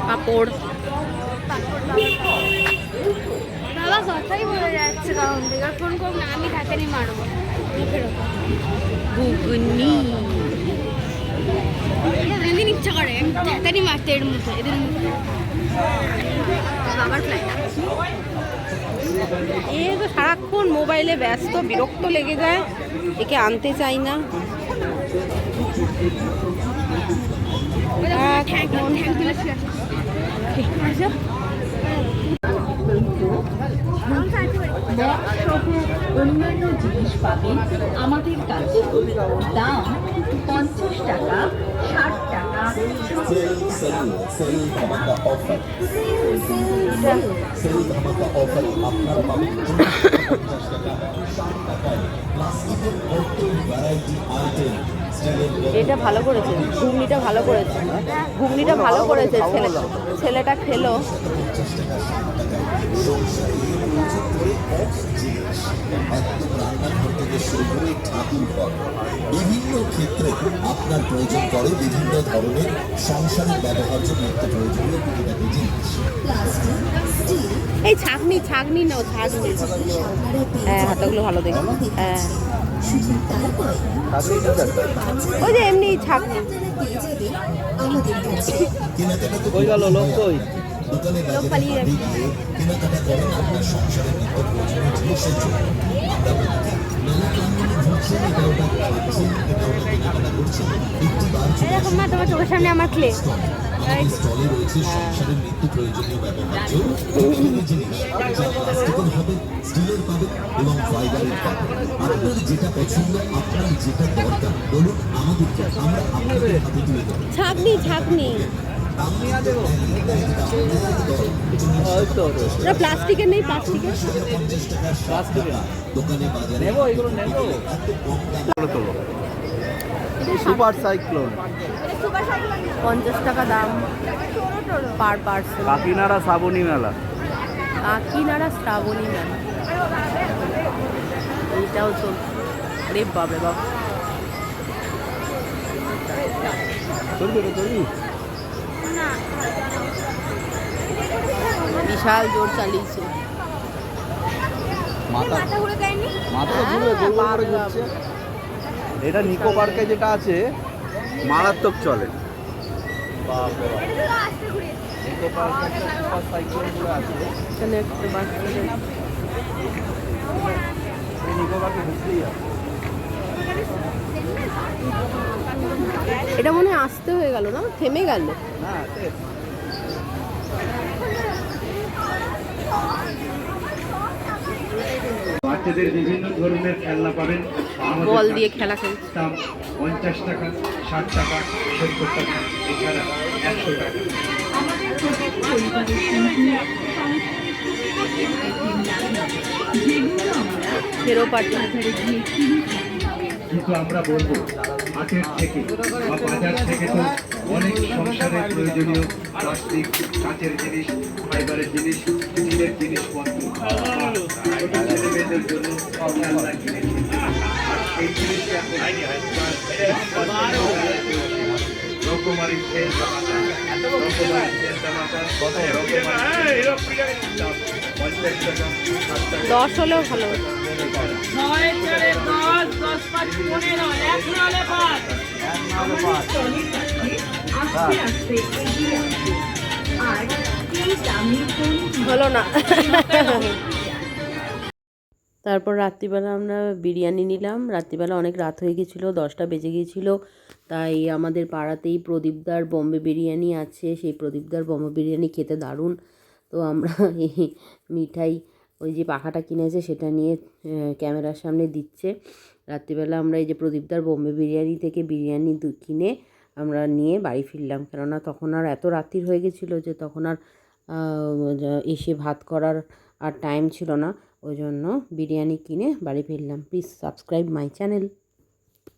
পাঁপড়। বাবা কথাই বলে যাচ্ছে কারণ থেকে ফোন করব না, আমি ঢাকানি মারবো মুখের ওপর। ঘুগনি এদের ইচ্ছা করে ঢাকানি মারতে এর মুখে, এদের মুখে। বাবার ফ্লাইট এ তো সারাক্ষণ মোবাইলে ব্যস্ত, বিরক্ত লেগে যায়, একে আনতে চাই না। অন্যান্য জিনিস পাবেন আমাদের কাছে। দাম 50 টাকা, 60 টাকা। আপনারা পাবেন 50 টাকা, 60 টাকায় প্লাস্টিকের বোতল ভ্যারাইটি আইটেম। এটা ভালো করেছে, ঘুগনিটা ভালো করেছে, ঘুগনিটা ভালো করেছে। ছেলেটা খেলো। রান্নাঘর থেকে শুরু করে ঠাকুর ঘর, বিভিন্ন ক্ষেত্রে আপনার প্রয়োজন পড়ে বিভিন্ন ধরনের সংসারিক ব্যবহার্য নিত্য প্রয়োজনীয় টুকিটাকি জিনিস। এই ছাগনি ছাগনি নাও, ছাগনি। হ্যাঁ, হাতাগুলো ভালো দেখো। হ্যাঁ, ওই যে এমনি ছাগনি। দোকানে বাজারে গিয়ে কেনাকাটা করেন আপনার সংসারের নিত্য প্রয়োজনীয় জিনিসের জন্য। আমরা বলতে মেলা প্রাঙ্গণে ঘুরছেন, এটা ওটা খাচ্ছেন, এটা ওটা কেনাকাটা করছেন। একটি বার এরকম না, তোমার চোখের সামনে আমার ক্লে স্টলে রয়েছে সংসারের নিত্য প্রয়োজনীয় ব্যবহার্য জিনিস, যা প্লাস্টিকের হবে, স্টিলের পাবে এবং ফাইবারের পাবে। আপনার যেটা পছন্দ, আপনার যেটা দরকার বলুন আমাদেরকে, আমরা আপনাদের হাতে তুলে দেবো। ছাগনি ছাগনি প্লাস্টিকের নেই, প্লাস্টিকের। দোকানে বাজারে সুপার সাইক্লোন 50 টাকা দাম পার পার্সন। কাকিনাড়া শ্রাবণী মেলা। কাকিনাড়া শ্রাবণী মেলা, এইটাও চল। আরে বাবা বাবা, বিশাল জোর চালিয়েছে। মাথা ঘুরে দেয়নি। মাথা ঘুরে গোল গোল করে ঘুরছে। এটা নিকো পার্কে যেটা আছে মারাত্মক চলে। বাপরে বাপ, নিকো পার্কে একটা সুপার সাইক্লোন গুলো আছে। এখানে একটা বাচ্চাদের এই নিকো পার্কে ঘুরতেই আছে। এটা মনে হয় আসতে হয়ে গেল না, থেমে গেল। না, বাচ্চাদের বিভিন্ন ধরনের খেলনা পাবেন। বল দিয়ে খেলা খেলছে। দাম 50 টাকা, 60 টাকা, 70 টাকা, এছাড়া 100 টাকা। ফেরো পার্টি। কিন্তু আমরা বলবো হাটের থেকে বা বাজার থেকে তো অনেক সংসারের প্রয়োজনীয় প্লাস্টিক, কাঁচের জিনিস, ফাইবারের জিনিস, স্টিলের জিনিসপত্র ছোট ছেলে মেয়েদের জন্য খেলনা কিনেছি। আর সেই জিনিসটা রকমারি তেল তামাকা, রকমারি তেল তামাকা, রকমারি 50 টাকা, 60 টাকা। 10 হলেও ভালো। হলো না। তারপর রাত্রিবেলা আমরা বিরিয়ানি নিলাম। রাত্রিবেলা অনেক রাত হয়ে গেছিলো, 10টা বেজে গিয়েছিলো। তাই আমাদের পাড়াতেই প্রদীপদার বম্বে বিরিয়ানি আছে, সেই প্রদীপদার বম্বে বিরিয়ানি খেতে দারুণ। তো আমরা মিঠাই, ওই যে পাখাটা কিনেছে সেটা নিয়ে ক্যামেরার সামনে দিচ্ছে। রাত্রিবেলা আমরা এই যে প্রদীপদার বম্বে বিরিয়ানি থেকে বিরিয়ানি কিনে আমরা নিয়ে বাড়ি ফিরলাম, কেননা তখন আর এত রাত্রির হয়ে গেছিলো যে তখন আর এসে ভাত করার আর টাইম ছিল না। ওই জন্য বিরিয়ানি কিনে বাড়ি ফিরলাম। Please subscribe my channel.